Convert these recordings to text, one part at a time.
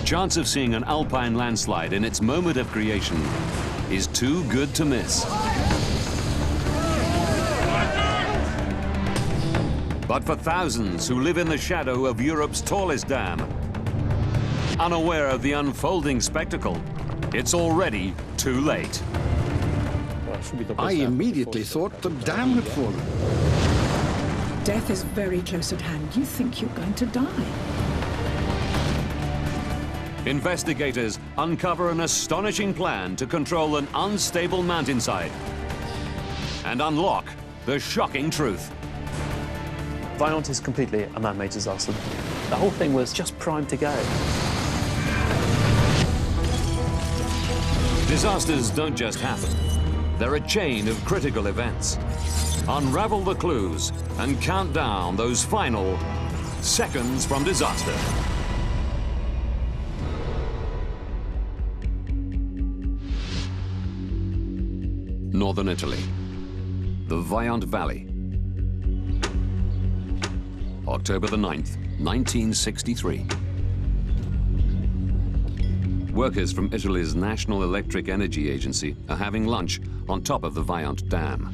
chance of seeing an alpine landslide in its moment of creation is too good to miss. But for thousands who live in the shadow of Europe's tallest dam, unaware of the unfolding spectacle, it's already too late. I immediately thought the dam had fallen. Death is very close at hand. You think you're going to die. Investigators uncover an astonishing plan to control an unstable mountainside and unlock the shocking truth. Vaillant is completely a man-made disaster. The whole thing was just primed to go. Disasters don't just happen. They're a chain of critical events. Unravel the clues and count down those final seconds from disaster. Northern Italy, the Vaillant Valley. October the 9th, 1963. Workers from Italy's National Electric Energy Agency are having lunch on top of the Vaillant Dam.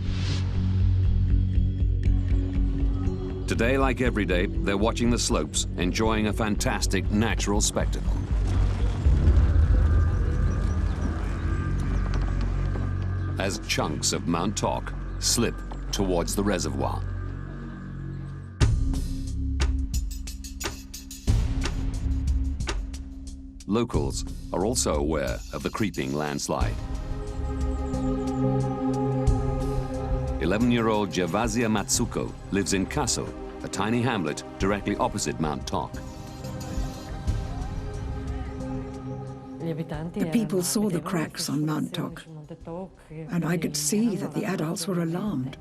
Today, like every day, they're watching the slopes, enjoying a fantastic natural spectacle. As chunks of Mount Toc slip towards the reservoir. Locals are also aware of the creeping landslide. 11-year-old Gervasia Matsuko lives in Casso, a tiny hamlet directly opposite Mount Toc. The people saw the cracks on Mount Toc, and I could see that the adults were alarmed.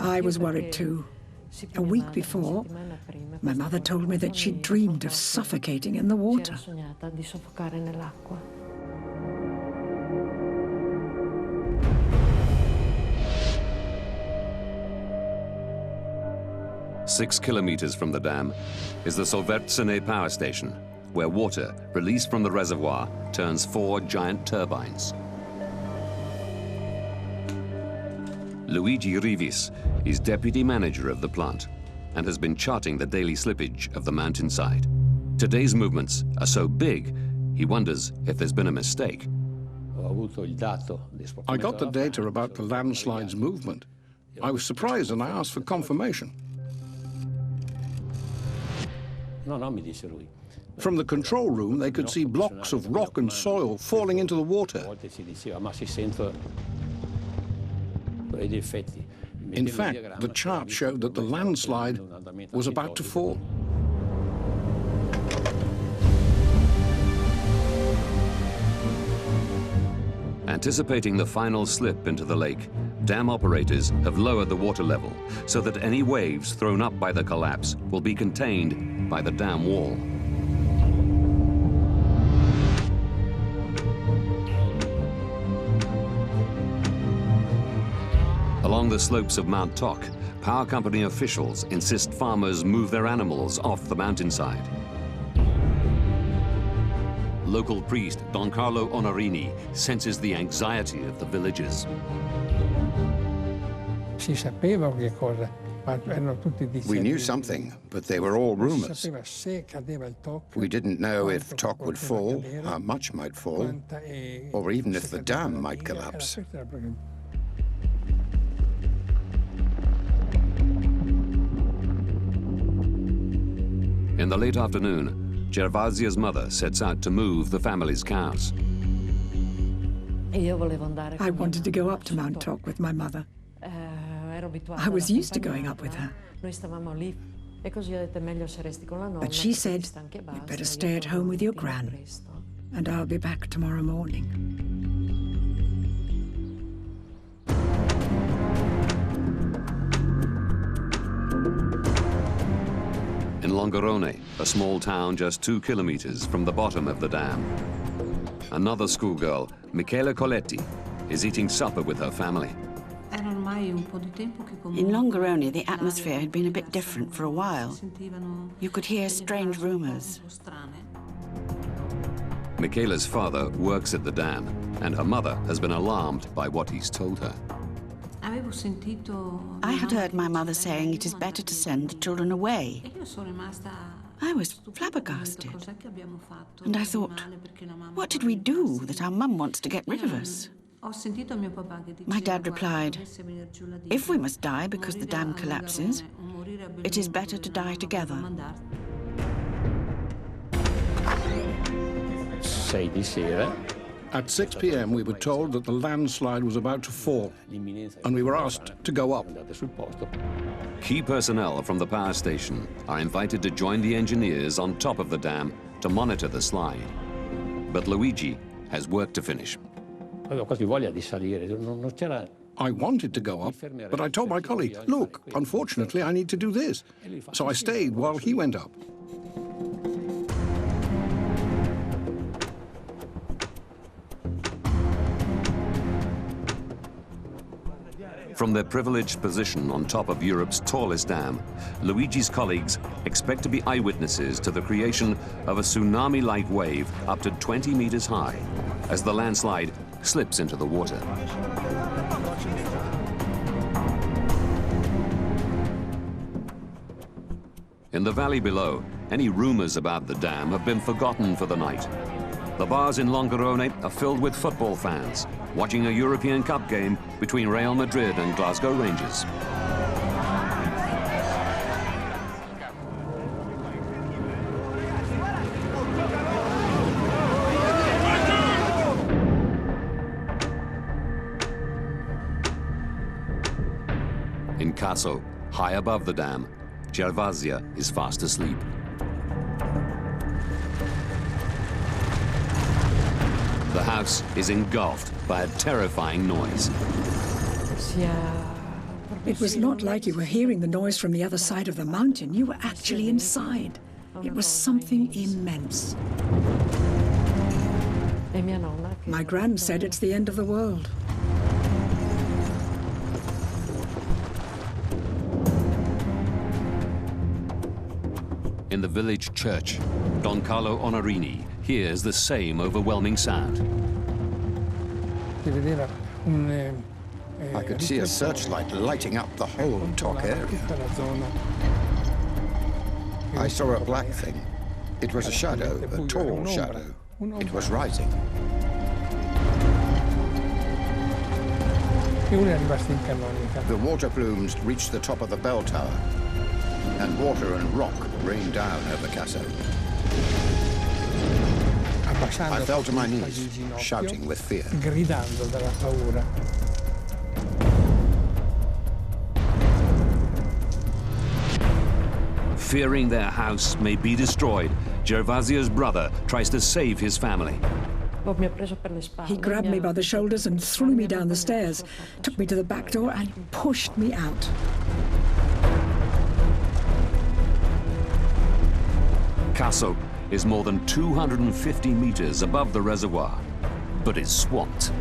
I was worried too. A week before, my mother told me that she dreamed of suffocating in the water. Six kilometers from the dam is the Solvertzene power station, where water released from the reservoir turns 4 giant turbines. Luigi Rivis is deputy manager of the plant and has been charting the daily slippage of the mountainside. Today's movements are so big, he wonders if there's been a mistake. I got the data about the landslide's movement. I was surprised and I asked for confirmation. From the control room, they could see blocks of rock and soil falling into the water. In fact, the chart showed that the landslide was about to fall. Anticipating the final slip into the lake, dam operators have lowered the water level so that any waves thrown up by the collapse will be contained by the dam wall. Along the slopes of Mount Toc, power company officials insist farmers move their animals off the mountainside. Local priest Don Carlo Onorini senses the anxiety of the villagers. We knew something, but they were all rumors. We didn't know if Toc would fall, how much might fall, or even if the dam might collapse. In the late afternoon, Gervasia's mother sets out to move the family's cows. I wanted to go up to Mount Toc with my mother. I was used to going up with her. But she said, "You'd better stay at home with your gran, and I'll be back tomorrow morning." In Longarone, a small town just 2 kilometers from the bottom of the dam, another schoolgirl, Michela Coletti, is eating supper with her family. In Longarone, the atmosphere had been a bit different for a while. You could hear strange rumors. Michela's father works at the dam, and her mother has been alarmed by what he's told her. I had heard my mother saying it is better to send the children away. I was flabbergasted. And I thought, what did we do that our mum wants to get rid of us? My dad replied, if we must die because the dam collapses, it is better to die together. 6 di sera. At 6 p.m., we were told that the landslide was about to fall, and we were asked to go up. Key personnel from the power station are invited to join the engineers on top of the dam to monitor the slide. But Luigi has work to finish. Avevo quasi voglia di salire, non c'era. I wanted to go up, but I told my colleague, look, unfortunately, I need to do this. So I stayed while he went up. From their privileged position on top of Europe's tallest dam, Luigi's colleagues expect to be eyewitnesses to the creation of a tsunami-like wave up to 20 meters high as the landslide slips into the water. In the valley below, any rumors about the dam have been forgotten for the night. The bars in Longarone are filled with football fans, watching a European Cup game between Real Madrid and Glasgow Rangers. In Casso, high above the dam, Gervasia is fast asleep. The house is engulfed by a terrifying noise. It was not like you were hearing the noise from the other side of the mountain. You were actually inside. It was something immense. My gran said it's the end of the world. In the village church, Don Carlo Onorini hears the same overwhelming sound. I could see a searchlight lighting up the whole TOC area. I saw a black thing. It was a shadow, a tall shadow. It was rising. The water plumes reached the top of the bell tower, and water and rock rained down over Casso. I fell to my knees, shouting with fear. Fearing their house may be destroyed, Gervasia's brother tries to save his family. He grabbed me by the shoulders and threw me down the stairs, took me to the back door and pushed me out. Casso is more than 250 meters above the reservoir, but is swamped.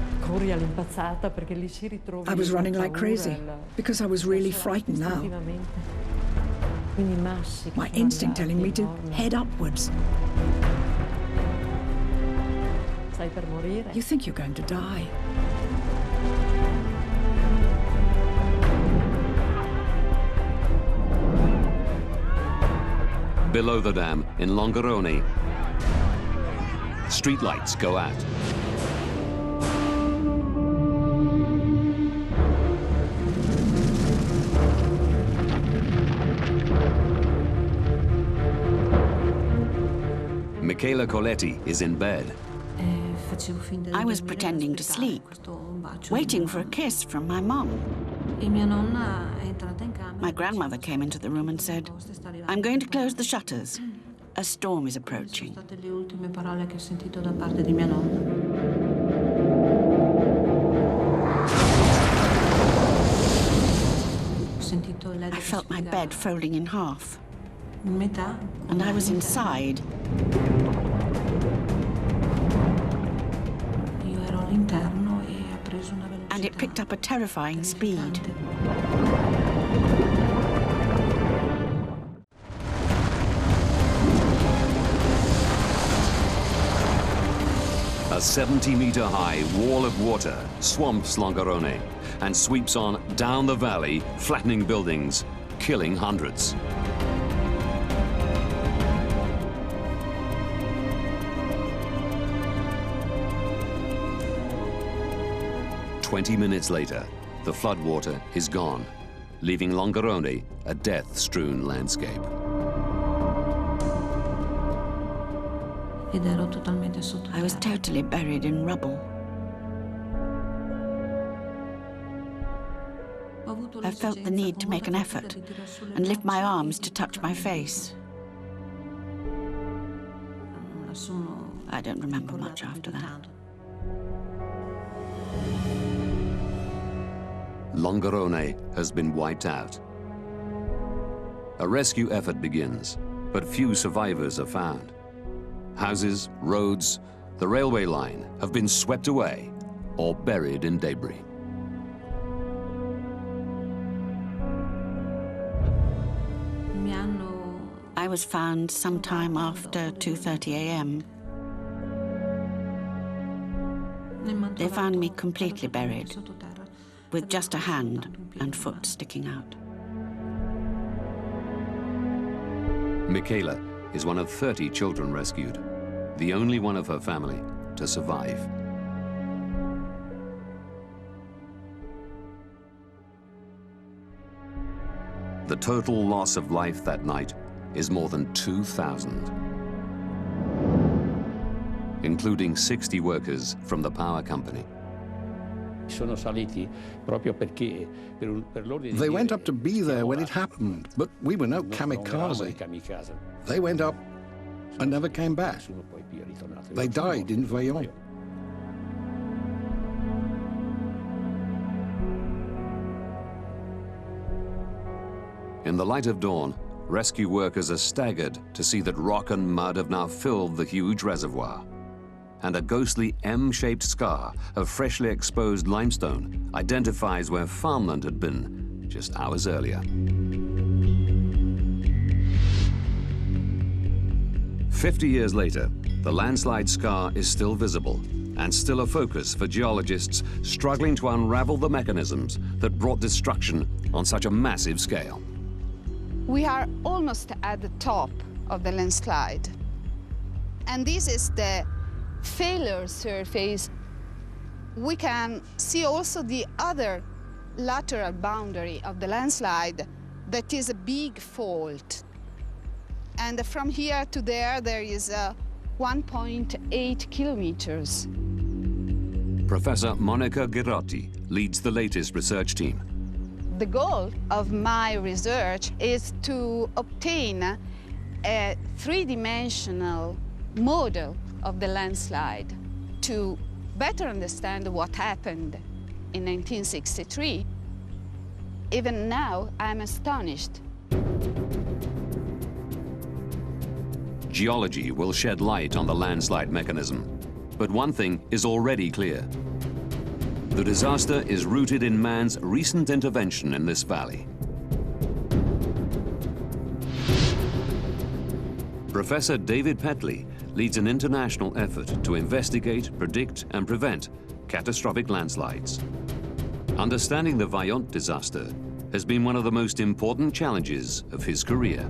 I was running like crazy because I was really frightened now. My instinct telling me to head upwards. You think you're going to die. Below the dam, in Longarone, streetlights go out. Michela Coletti is in bed. I was pretending to sleep, waiting for a kiss from my mum. My grandmother came into the room and said, "I'm going to close the shutters. A storm is approaching." I felt my bed folding in half, and I was inside. and it picked up a terrifying speed. A 70-meter-high wall of water swamps Longarone and sweeps on down the valley, flattening buildings, killing hundreds. "20 minutes later, the floodwater is gone, leaving Longarone a death-strewn landscape. I was totally buried in rubble. I felt the need to make an effort and lift my arms to touch my face. I don't remember much after that. Longarone has been wiped out. A rescue effort begins, but few survivors are found. Houses, roads, the railway line have been swept away or buried in debris. I was found sometime after 2:30 a.m. They found me completely buried, with just a hand and foot sticking out. Michaela is one of 30 children rescued, the only one of her family to survive. The total loss of life that night is more than 2,000, including 60 workers from the power company. They went up to be there when it happened, but we were no kamikaze. They went up and never came back. They died in Vaillant. In the light of dawn, rescue workers are staggered to see that rock and mud have now filled the huge reservoir, and a ghostly M-shaped scar of freshly exposed limestone identifies where farmland had been just hours earlier. 50 years later, the landslide scar is still visible and still a focus for geologists struggling to unravel the mechanisms that brought destruction on such a massive scale. We are almost at the top of the landslide, and this is the failure surface. We can see also the other lateral boundary of the landslide that is a big fault. And from here to there is 1.8 kilometers. Professor Monica Girotti leads the latest research team. The goal of my research is to obtain a three-dimensional model of the landslide to better understand what happened in 1963. Even now, I'm astonished. Geology will shed light on the landslide mechanism, but one thing is already clear. The disaster is rooted in man's recent intervention in this valley. Professor David Petley leads an international effort to investigate, predict, and prevent catastrophic landslides. Understanding the Vaillant disaster has been one of the most important challenges of his career.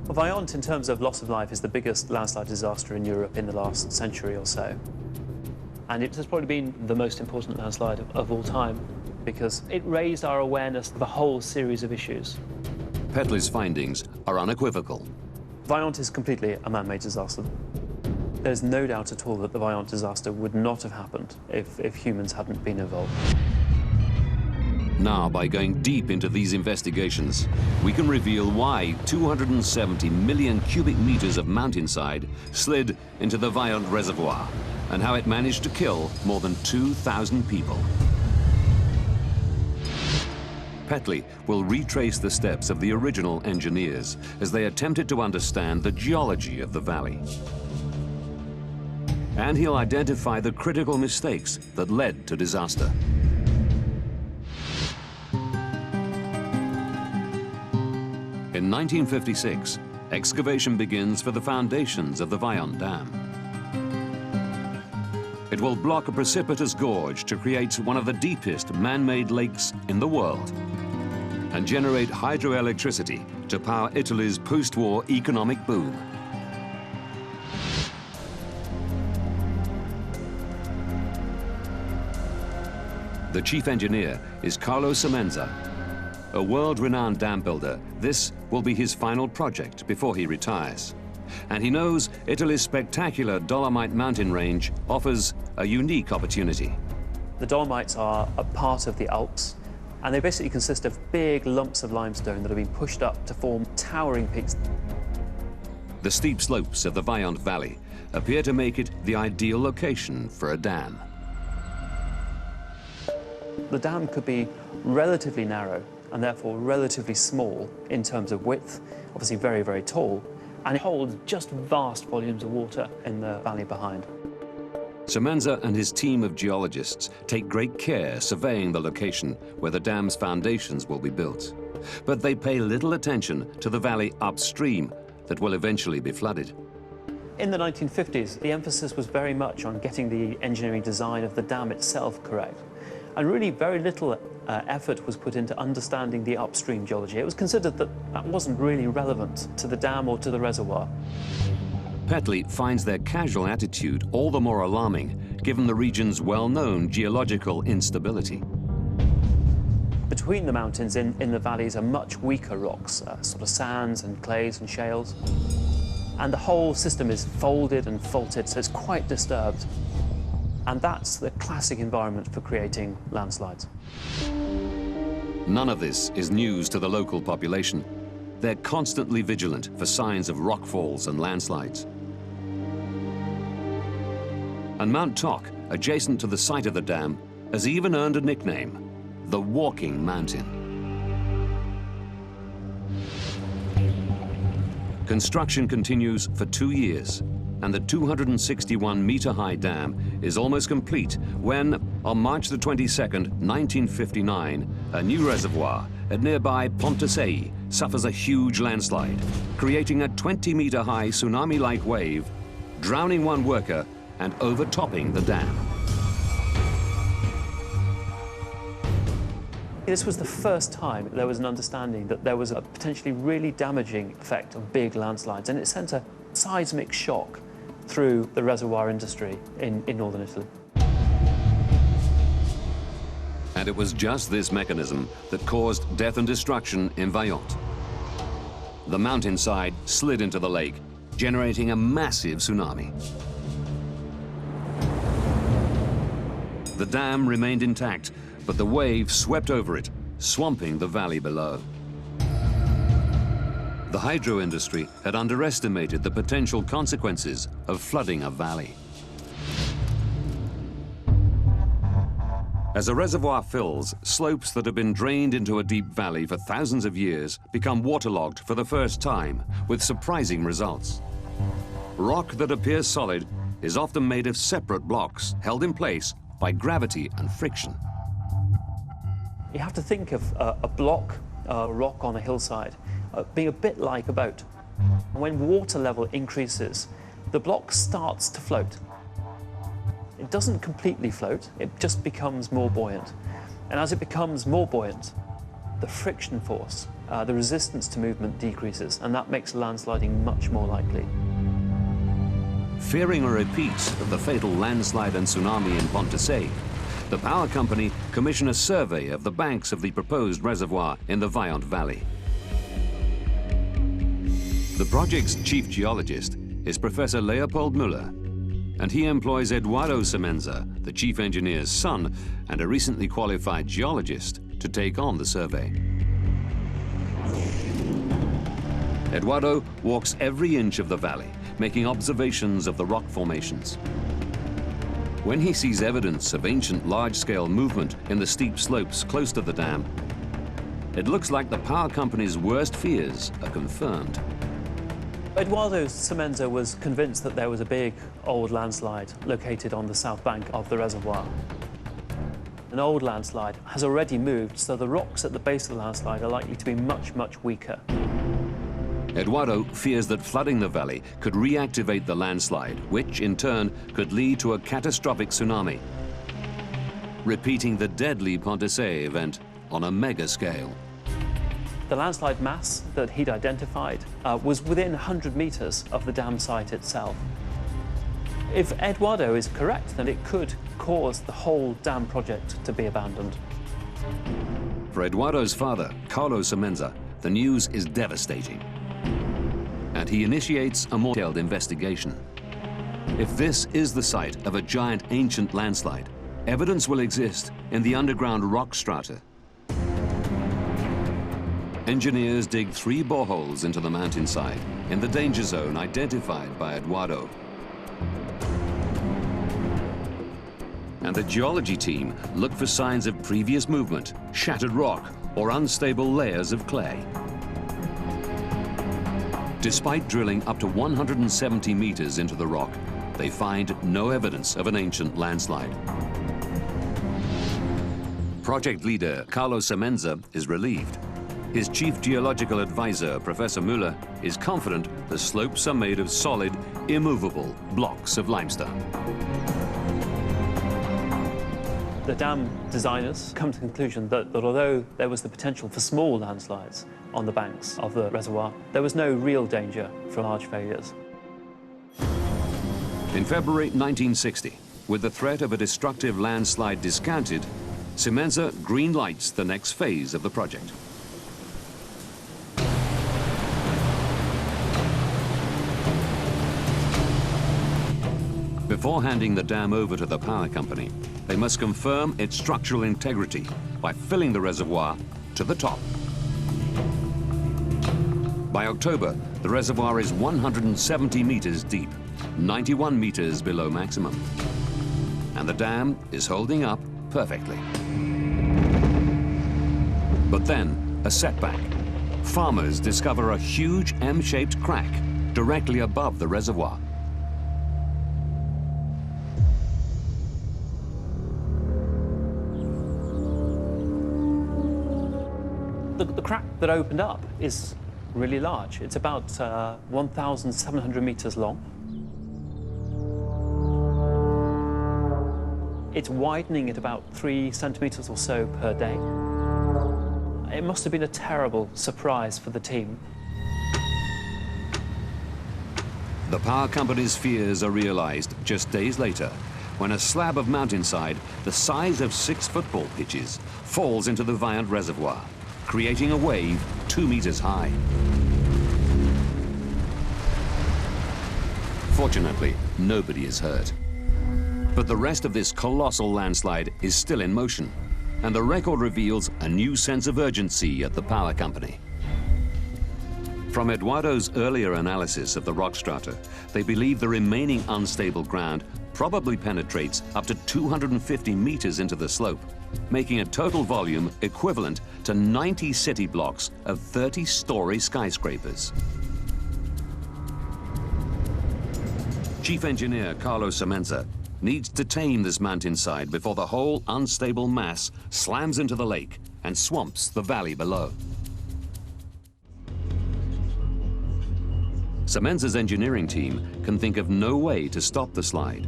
Well, Vaillant, in terms of loss of life, is the biggest landslide disaster in Europe in the last century or so. And it has probably been the most important landslide of all time because it raised our awareness of a whole series of issues. Petley's findings are unequivocal. Vaillant is completely a man-made disaster. There's no doubt at all that the Vaillant disaster would not have happened if humans hadn't been involved. Now, by going deep into these investigations, we can reveal why 270 million cubic meters of mountainside slid into the Vaillant Reservoir and how it managed to kill more than 2,000 people. Petley will retrace the steps of the original engineers as they attempted to understand the geology of the valley. And he'll identify the critical mistakes that led to disaster. In 1956, excavation begins for the foundations of the Vaillant Dam. It will block a precipitous gorge to create one of the deepest man-made lakes in the world and generate hydroelectricity to power Italy's post-war economic boom. The chief engineer is Carlo Semenza. A world-renowned dam builder, this will be his final project before he retires. And he knows Italy's spectacular Dolomite mountain range offers a unique opportunity. The Dolomites are a part of the Alps, and they basically consist of big lumps of limestone that have been pushed up to form towering peaks. The steep slopes of the Vaillant Valley appear to make it the ideal location for a dam. The dam could be relatively narrow and therefore relatively small in terms of width, obviously very, very tall, and it holds just vast volumes of water in the valley behind. Semenza and his team of geologists take great care surveying the location where the dam's foundations will be built. But they pay little attention to the valley upstream that will eventually be flooded. In the 1950s, the emphasis was very much on getting the engineering design of the dam itself correct. And really very little effort was put into understanding the upstream geology. It was considered that that wasn't really relevant to the dam or to the reservoir. Petley finds their casual attitude all the more alarming, given the region's well-known geological instability. Between the mountains in the valleys are much weaker rocks, sort of sands and clays and shales. And the whole system is folded and faulted, so it's quite disturbed. And that's the classic environment for creating landslides. None of this is news to the local population. They're constantly vigilant for signs of rockfalls and landslides. And Mount Toc, adjacent to the site of the dam, has even earned a nickname, the Walking Mountain. Construction continues for 2 years, and the 261-meter-high dam is almost complete when, on March the 22nd, 1959, a new reservoir at nearby Ponte suffers a huge landslide, creating a 20-meter-high tsunami-like wave, drowning one worker and overtopping the dam. This was the first time there was an understanding that there was a potentially really damaging effect of big landslides, and it sent a seismic shock through the reservoir industry in northern Italy. And it was just this mechanism that caused death and destruction in Vaillant. The mountainside slid into the lake, generating a massive tsunami. The dam remained intact, but the wave swept over it, swamping the valley below. The hydro industry had underestimated the potential consequences of flooding a valley. As a reservoir fills, slopes that have been drained into a deep valley for thousands of years become waterlogged for the first time, with surprising results. Rock that appears solid is often made of separate blocks held in place by gravity and friction. You have to think of a block, a rock on a hillside, being a bit like a boat. When water level increases, the block starts to float. It doesn't completely float, it just becomes more buoyant. And as it becomes more buoyant, the friction force, the resistance to movement decreases, and that makes landsliding much more likely. Fearing a repeat of the fatal landslide and tsunami in Ponte, the power company commissioned a survey of the banks of the proposed reservoir in the Vaillant Valley. The project's chief geologist is Professor Leopold Müller, and he employs Eduardo Semenza, the chief engineer's son, and a recently qualified geologist to take on the survey. Eduardo walks every inch of the valley, making observations of the rock formations. When he sees evidence of ancient large-scale movement in the steep slopes close to the dam, it looks like the power company's worst fears are confirmed. Eduardo Semenza was convinced that there was a big old landslide located on the south bank of the reservoir. An old landslide has already moved, so the rocks at the base of the landslide are likely to be much, much weaker. Eduardo fears that flooding the valley could reactivate the landslide, which in turn could lead to a catastrophic tsunami, repeating the deadly Ponte-Say event on a mega scale. The landslide mass that he'd identified was within 100 meters of the dam site itself. If Eduardo is correct, then it could cause the whole dam project to be abandoned. For Eduardo's father, Carlos Semenza, the news is devastating. And he initiates a more detailed investigation. If this is the site of a giant ancient landslide, evidence will exist in the underground rock strata. Engineers dig 3 boreholes into the mountainside in the danger zone identified by Eduardo. And the geology team look for signs of previous movement, shattered rock, or unstable layers of clay. Despite drilling up to 170 meters into the rock, they find no evidence of an ancient landslide. Project leader Carlos Semenza is relieved. His chief geological advisor, Professor Müller, is confident the slopes are made of solid, immovable blocks of limestone. The dam designers come to the conclusion that although there was the potential for small landslides on the banks of the reservoir, there was no real danger from large failures. In February 1960, with the threat of a destructive landslide discounted, Semenza green-lights the next phase of the project. Before handing the dam over to the power company, they must confirm its structural integrity by filling the reservoir to the top. By October, the reservoir is 170 meters deep, 91 meters below maximum. And the dam is holding up perfectly. But then, a setback. Farmers discover a huge M-shaped crack directly above the reservoir. The crack that opened up is really large. It's about 1,700 meters long. It's widening at about 3 centimeters or so per day. It must have been a terrible surprise for the team. The power company's fears are realized just days later when a slab of mountainside the size of 6 football pitches falls into the Viant Reservoir, creating a wave 2 meters high. Fortunately, nobody is hurt. But the rest of this colossal landslide is still in motion, and the record reveals a new sense of urgency at the power company. From Eduardo's earlier analysis of the rock strata, they believe the remaining unstable ground probably penetrates up to 250 meters into the slope, making a total volume equivalent to 90 city blocks of 30-story skyscrapers. Chief engineer Carlos Semenza needs to tame this mountainside before the whole unstable mass slams into the lake and swamps the valley below. Semenza's engineering team can think of no way to stop the slide.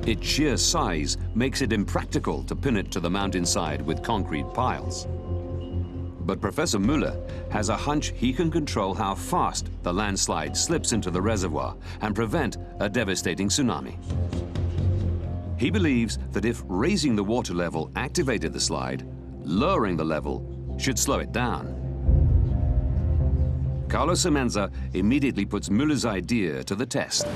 Its sheer size makes it impractical to pin it to the mountainside with concrete piles. But Professor Müller has a hunch he can control how fast the landslide slips into the reservoir and prevent a devastating tsunami. He believes that if raising the water level activated the slide, lowering the level should slow it down. Carlos Semenza immediately puts Müller's idea to the test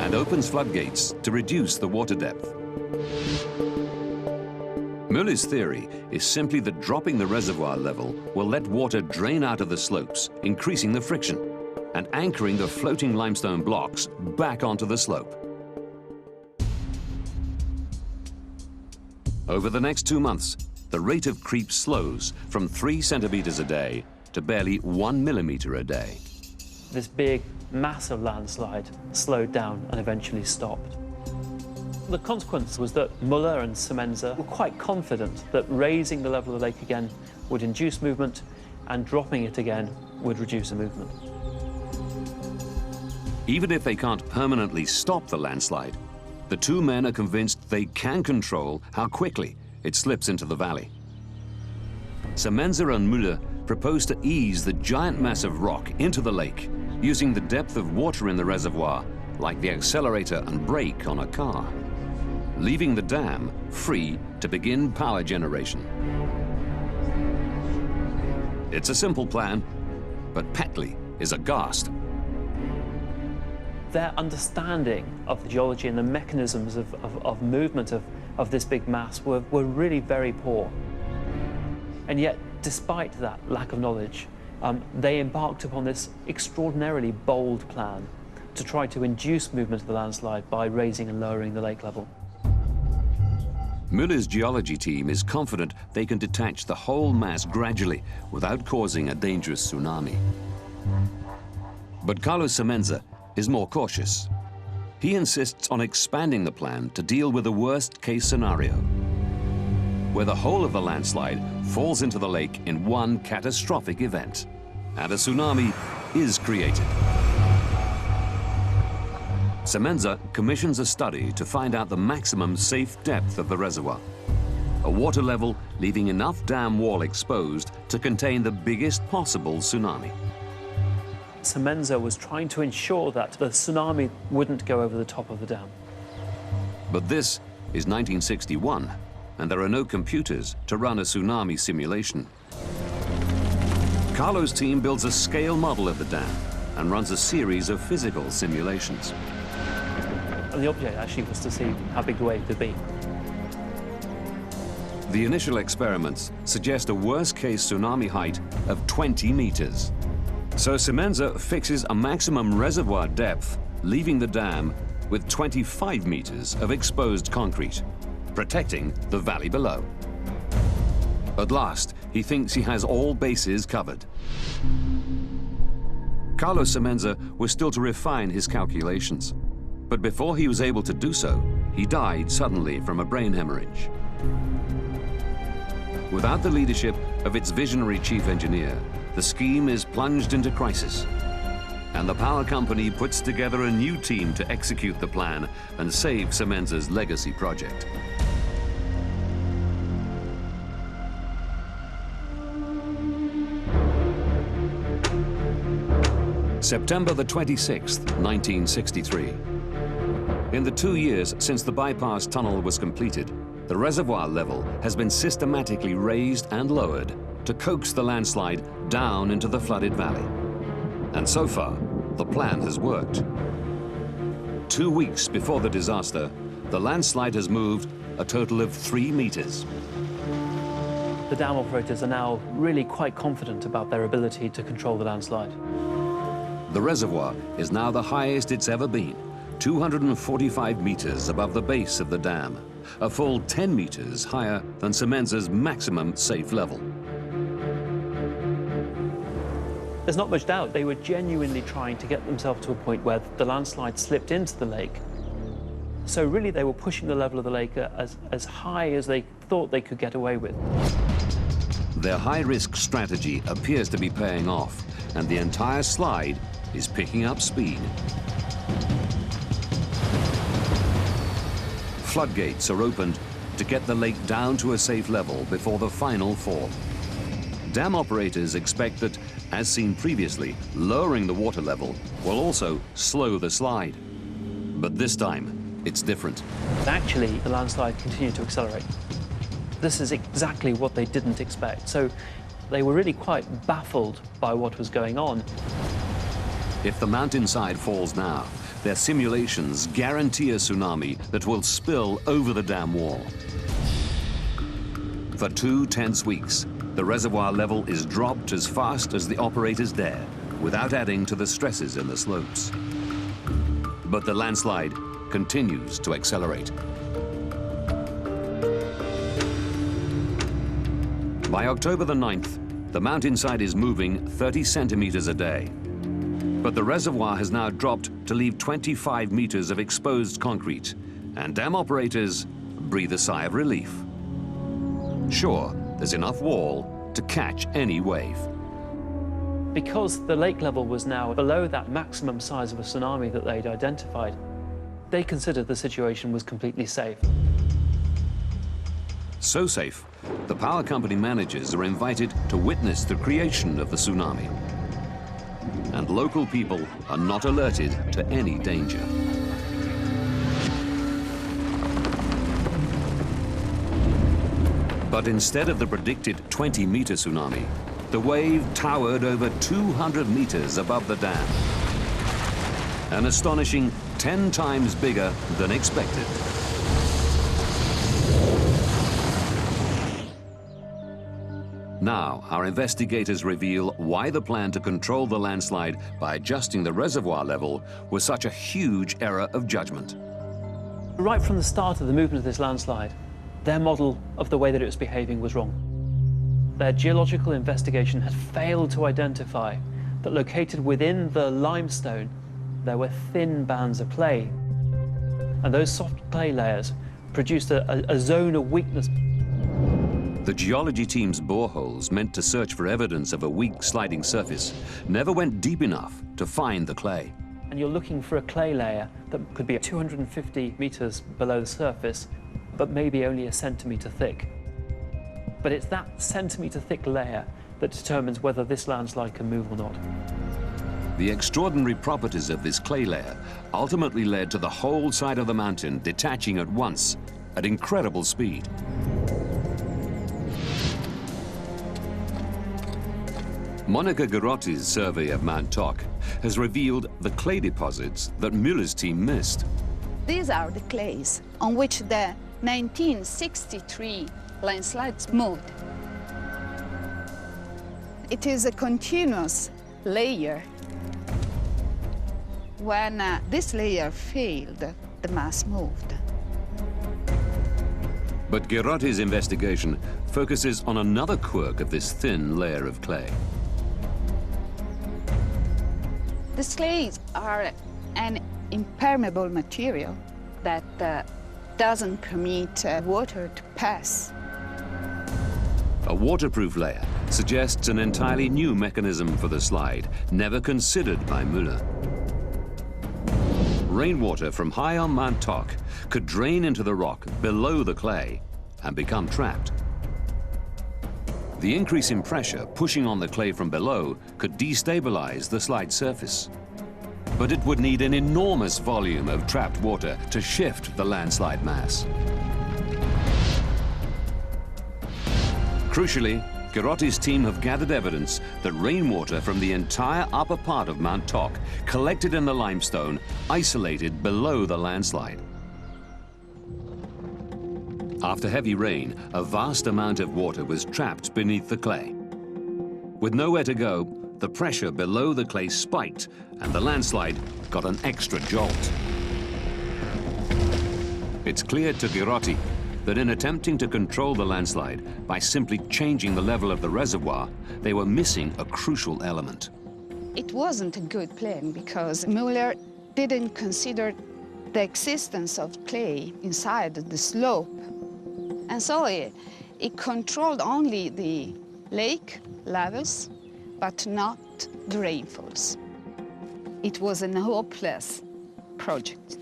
and opens floodgates to reduce the water depth. Müller's theory is simply that dropping the reservoir level will let water drain out of the slopes, increasing the friction and anchoring the floating limestone blocks back onto the slope. Over the next 2 months, the rate of creep slows from 3 centimeters a day to barely 1 millimeter a day. This big, massive landslide slowed down and eventually stopped. The consequence was that Müller and Semenza were quite confident that raising the level of the lake again would induce movement and dropping it again would reduce the movement. Even if they can't permanently stop the landslide, the two men are convinced they can control how quickly it slips into the valley. Semenza and Müller propose to ease the giant mass of rock into the lake, using the depth of water in the reservoir like the accelerator and brake on a car, leaving the dam free to begin power generation. It's a simple plan, but Petley is aghast. Their understanding of the geology and the mechanisms of movement of this big mass were really very poor. And yet, despite that lack of knowledge, they embarked upon this extraordinarily bold plan to try to induce movement of the landslide by raising and lowering the lake level. Müller's geology team is confident they can detach the whole mass gradually without causing a dangerous tsunami. But Carlos Semenza is more cautious. He insists on expanding the plan to deal with the worst-case scenario, where the whole of the landslide falls into the lake in one catastrophic event, and a tsunami is created. Semenza commissions a study to find out the maximum safe depth of the reservoir, a water level leaving enough dam wall exposed to contain the biggest possible tsunami. Semenza was trying to ensure that the tsunami wouldn't go over the top of the dam. But this is 1961, and there are no computers to run a tsunami simulation. Carlo's team builds a scale model of the dam and runs a series of physical simulations. And the object actually was to see how big the wave could be. The initial experiments suggest a worst-case tsunami height of 20 meters. So Semenza fixes a maximum reservoir depth, leaving the dam with 25 meters of exposed concrete, protecting the valley below. At last, he thinks he has all bases covered. Carlos Semenza was still to refine his calculations, but before he was able to do so, he died suddenly from a brain hemorrhage. Without the leadership of its visionary chief engineer, the scheme is plunged into crisis, and the power company puts together a new team to execute the plan and save Semenza's legacy project. September the 26th, 1963. In the 2 years since the bypass tunnel was completed, the reservoir level has been systematically raised and lowered to coax the landslide down into the flooded valley. And so far, the plan has worked. 2 weeks before the disaster, the landslide has moved a total of 3 meters. The dam operators are now really quite confident about their ability to control the landslide. The reservoir is now the highest it's ever been, 245 meters above the base of the dam, a full 10 meters higher than Semenza's maximum safe level. There's not much doubt they were genuinely trying to get themselves to a point where the landslide slipped into the lake. So really they were pushing the level of the lake as high as they thought they could get away with. Their high-risk strategy appears to be paying off, and the entire slide is picking up speed. Floodgates are opened to get the lake down to a safe level before the final fall. Dam operators expect that, as seen previously, lowering the water level will also slow the slide. But this time, it's different. Actually, the landslide continued to accelerate. This is exactly what they didn't expect. So they were really quite baffled by what was going on. If the mountainside falls now, their simulations guarantee a tsunami that will spill over the dam wall. For 2 tense weeks, the reservoir level is dropped as fast as the operators dare, without adding to the stresses in the slopes. But the landslide continues to accelerate. By October the 9th, the mountainside is moving 30 centimeters a day. But the reservoir has now dropped to leave 25 meters of exposed concrete, and dam operators breathe a sigh of relief. Sure, there's enough wall to catch any wave. Because the lake level was now below that maximum size of a tsunami that they'd identified, they considered the situation was completely safe. So safe, the power company managers are invited to witness the creation of the tsunami. And local people are not alerted to any danger. But instead of the predicted 20-meter tsunami, the wave towered over 200 meters above the dam. An astonishing 10 times bigger than expected. Now, our investigators reveal why the plan to control the landslide by adjusting the reservoir level was such a huge error of judgment. Right from the start of the movement of this landslide, their model of the way that it was behaving was wrong. Their geological investigation had failed to identify that located within the limestone, there were thin bands of clay. And those soft clay layers produced a zone of weakness. The geology team's boreholes, meant to search for evidence of a weak sliding surface, never went deep enough to find the clay. And you're looking for a clay layer that could be 250 meters below the surface, but maybe only a centimeter thick. But it's that centimeter thick layer that determines whether this landslide can move or not. The extraordinary properties of this clay layer ultimately led to the whole side of the mountain detaching at once at incredible speed. Monica Garotti's survey of Mount Toc has revealed the clay deposits that Müller's team missed. These are the clays on which the 1963 landslides moved. It is a continuous layer. When this layer failed, the mass moved. But Garotti's investigation focuses on another quirk of this thin layer of clay. These clays are an impermeable material that doesn't permit water to pass. A waterproof layer suggests an entirely new mechanism for the slide, never considered by Müller. Rainwater from high on Mount Toc could drain into the rock below the clay and become trapped. The increase in pressure pushing on the clay from below could destabilize the slide surface. But it would need an enormous volume of trapped water to shift the landslide mass. Crucially, Garotti's team have gathered evidence that rainwater from the entire upper part of Mount Toc collected in the limestone, isolated below the landslide. After heavy rain, a vast amount of water was trapped beneath the clay. With nowhere to go, the pressure below the clay spiked and the landslide got an extra jolt. It's clear to Garotti that in attempting to control the landslide by simply changing the level of the reservoir, they were missing a crucial element. It wasn't a good plan because Müller didn't consider the existence of clay inside the slope. And so it controlled only the lake levels, but not the rainfalls. It was a hopeless project.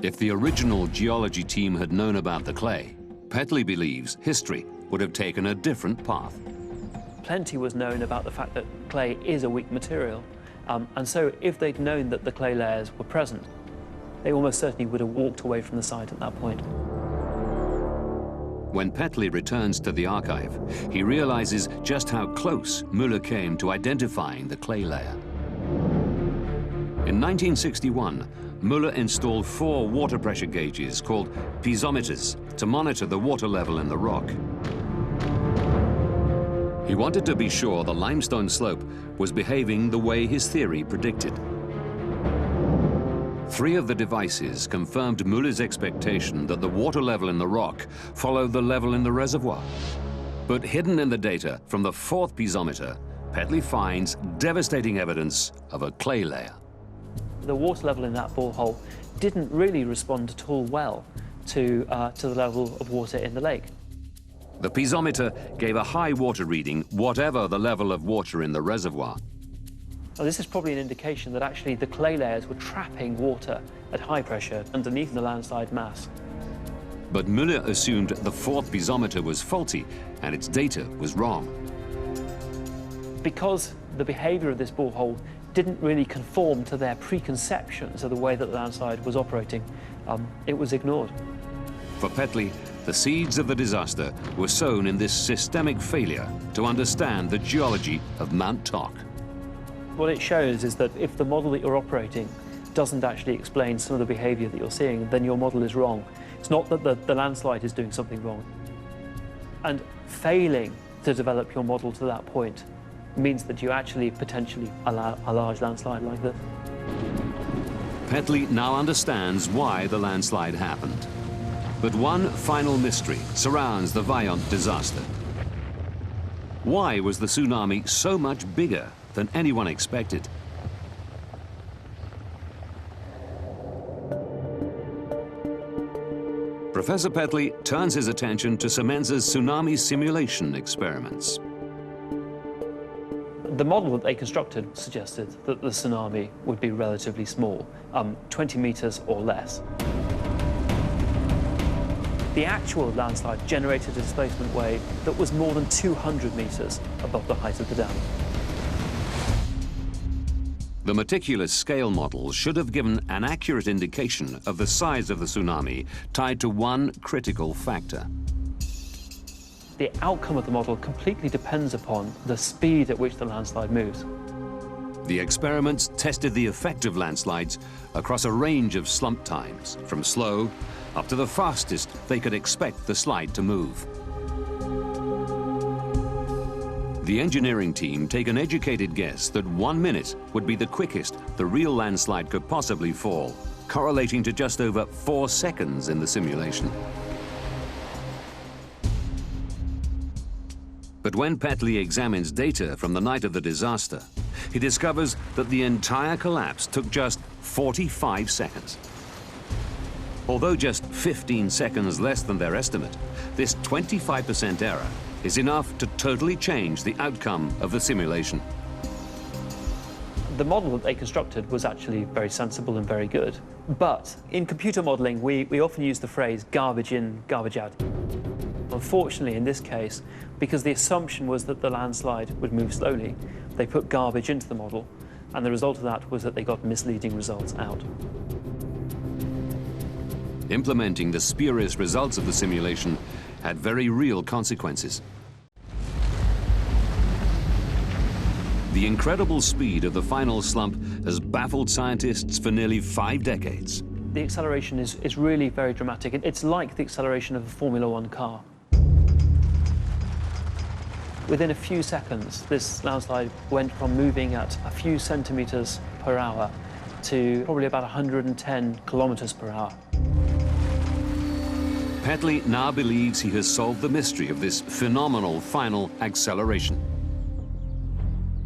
If the original geology team had known about the clay, Petley believes history would have taken a different path. Plenty was known about the fact that clay is a weak material. And so if they'd known that the clay layers were present, they almost certainly would have walked away from the site at that point. When Petley returns to the archive, he realizes just how close Müller came to identifying the clay layer. In 1961, Müller installed 4 water pressure gauges called piezometers to monitor the water level in the rock. He wanted to be sure the limestone slope was behaving the way his theory predicted. 3 of the devices confirmed Müller's expectation that the water level in the rock followed the level in the reservoir. But hidden in the data from the 4th piezometer, Petley finds devastating evidence of a clay layer. The water level in that borehole didn't really respond at all well to the level of water in the lake. The piezometer gave a high water reading, whatever the level of water in the reservoir. Now, this is probably an indication that actually the clay layers were trapping water at high pressure underneath the landslide mass. But Müller assumed the fourth piezometer was faulty and its data was wrong. Because the behavior of this borehole didn't really conform to their preconceptions of the way that the landslide was operating, it was ignored. For Petley, the seeds of the disaster were sown in this systemic failure to understand the geology of Mount Toc. What it shows is that if the model that you're operating doesn't actually explain some of the behavior that you're seeing, then your model is wrong. It's not that the landslide is doing something wrong. And failing to develop your model to that point means that you actually potentially allow a large landslide like this. Petley now understands why the landslide happened. But one final mystery surrounds the Vaillant disaster. Why was the tsunami so much bigger than anyone expected? Professor Petley turns his attention to Siemens's tsunami simulation experiments. The model that they constructed suggested that the tsunami would be relatively small, 20 meters or less. The actual landslide generated a displacement wave that was more than 200 meters above the height of the dam. The meticulous scale model should have given an accurate indication of the size of the tsunami tied to one critical factor. The outcome of the model completely depends upon the speed at which the landslide moves. The experiments tested the effect of landslides across a range of slump times, from slow up to the fastest they could expect the slide to move. The engineering team take an educated guess that 1 minute would be the quickest the real landslide could possibly fall, correlating to just over 4 seconds in the simulation. But when Petley examines data from the night of the disaster, he discovers that the entire collapse took just 45 seconds. Although just 15 seconds less than their estimate, this 25% error is enough to totally change the outcome of the simulation. The model that they constructed was actually very sensible and very good. But in computer modeling, we often use the phrase garbage in, garbage out. Unfortunately, in this case, because the assumption was that the landslide would move slowly, they put garbage into the model, and the result of that was that they got misleading results out. Implementing the spurious results of the simulation had very real consequences. The incredible speed of the final slump has baffled scientists for nearly 5 decades. The acceleration is really very dramatic. It's like the acceleration of a Formula One car. Within a few seconds, this landslide went from moving at a few centimeters per hour to probably about 110 kilometers per hour. Petley now believes he has solved the mystery of this phenomenal final acceleration.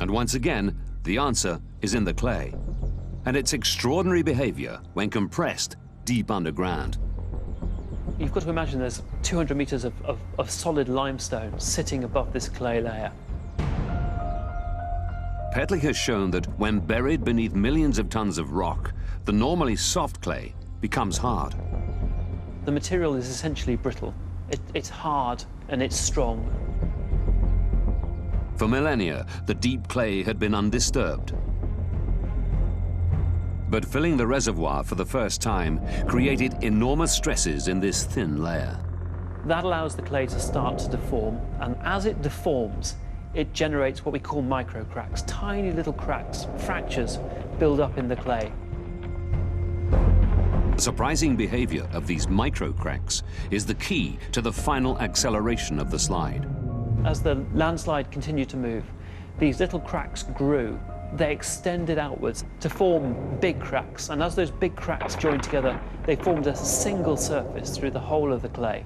And once again, the answer is in the clay and its extraordinary behavior when compressed deep underground. You've got to imagine there's 200 meters of solid limestone sitting above this clay layer. Petley has shown that when buried beneath millions of tons of rock, the normally soft clay becomes hard. The material is essentially brittle. It's hard and it's strong. For millennia, the deep clay had been undisturbed. But filling the reservoir for the first time created enormous stresses in this thin layer. That allows the clay to start to deform, and as it deforms, it generates what we call microcracks. Tiny little cracks, fractures, build up in the clay. The surprising behavior of these microcracks is the key to the final acceleration of the slide. As the landslide continued to move, these little cracks grew. They extended outwards to form big cracks, and as those big cracks joined together, they formed a single surface through the whole of the clay.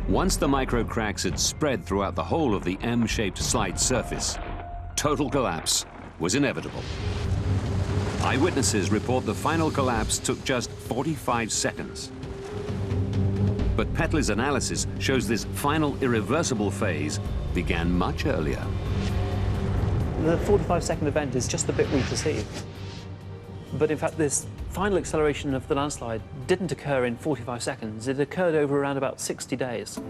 Once the microcracks had spread throughout the whole of the M-shaped slide surface, total collapse was inevitable. Eyewitnesses report the final collapse took just 45 seconds. But Petley's analysis shows this final irreversible phase began much earlier. The 45-second event is just the bit we perceive. But in fact, this final acceleration of the landslide didn't occur in 45 seconds. It occurred over around about 60 days.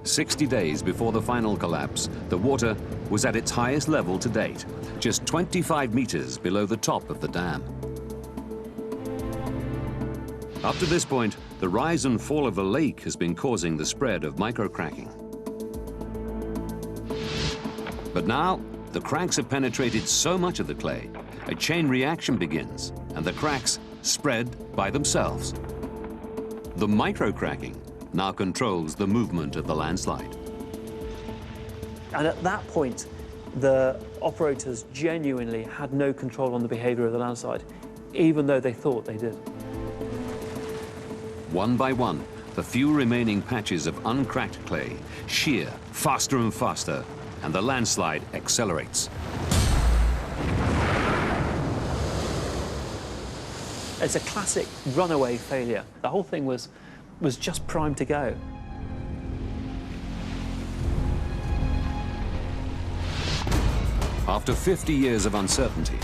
60 days before the final collapse, the water was at its highest level to date, just 25 meters below the top of the dam. Up to this point, the rise and fall of the lake has been causing the spread of microcracking. But now, the cracks have penetrated so much of the clay, a chain reaction begins, and the cracks spread by themselves. The microcracking now controls the movement of the landslide. And at that point, the operators genuinely had no control on the behavior of the landslide, even though they thought they did. One by one, the few remaining patches of uncracked clay shear faster and faster, and the landslide accelerates. It's a classic runaway failure. The whole thing was just primed to go. After 50 years of uncertainty,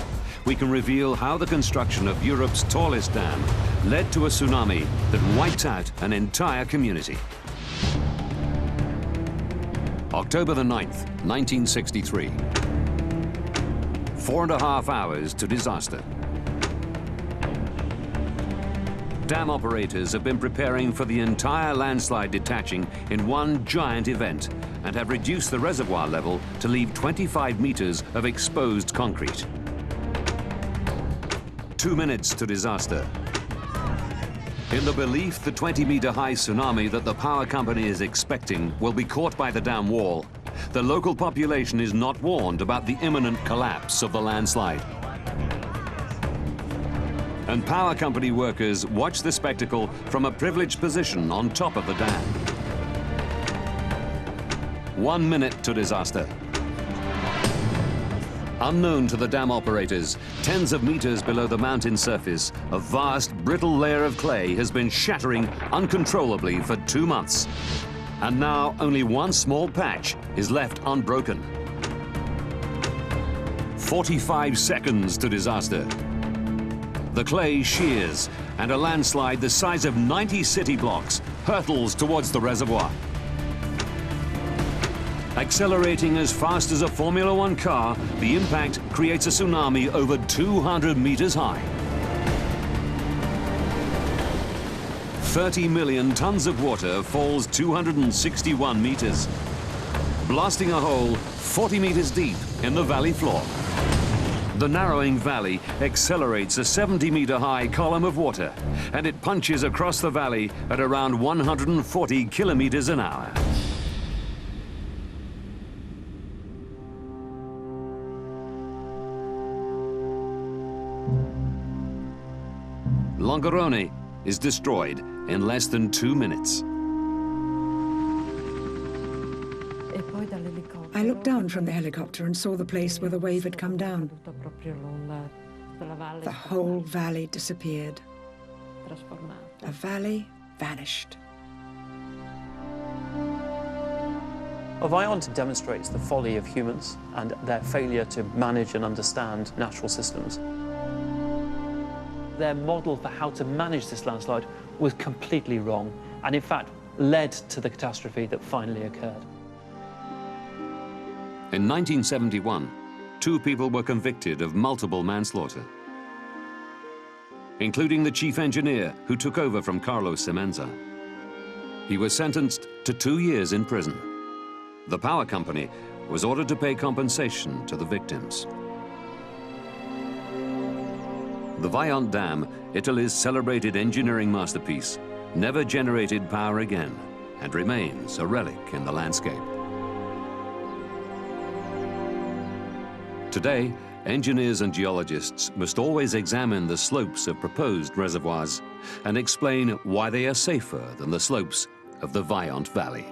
we can reveal how the construction of Europe's tallest dam led to a tsunami that wiped out an entire community. October the 9th, 1963. 4.5 hours to disaster. Dam operators have been preparing for the entire landslide detaching in one giant event and have reduced the reservoir level to leave 25 meters of exposed concrete. 2 minutes to disaster. In the belief the 20-meter-high tsunami that the power company is expecting will be caught by the dam wall, the local population is not warned about the imminent collapse of the landslide. And power company workers watch the spectacle from a privileged position on top of the dam. 1 minute to disaster. Unknown to the dam operators, tens of meters below the mountain surface, a vast, brittle layer of clay has been shattering uncontrollably for 2 months. And now only one small patch is left unbroken. 45 seconds to disaster. The clay shears, and a landslide the size of 90 city blocks hurtles towards the reservoir. Accelerating as fast as a Formula One car, the impact creates a tsunami over 200 meters high. 30 million tons of water falls 261 meters, blasting a hole 40 meters deep in the valley floor. The narrowing valley accelerates a 70-meter-high column of water, and it punches across the valley at around 140 kilometers an hour. Longarone is destroyed in less than 2 minutes. I looked down from the helicopter and saw the place where the wave had come down. The whole valley disappeared. A valley vanished. Viant demonstrates the folly of humans and their failure to manage and understand natural systems. Their model for how to manage this landslide was completely wrong, and in fact led to the catastrophe that finally occurred. In 1971, 2 people were convicted of multiple manslaughter, including the chief engineer who took over from Carlos Semenza. He was sentenced to 2 years in prison. The power company was ordered to pay compensation to the victims. The Viant Dam, Italy's celebrated engineering masterpiece, never generated power again and remains a relic in the landscape. Today, engineers and geologists must always examine the slopes of proposed reservoirs and explain why they are safer than the slopes of the Viant Valley.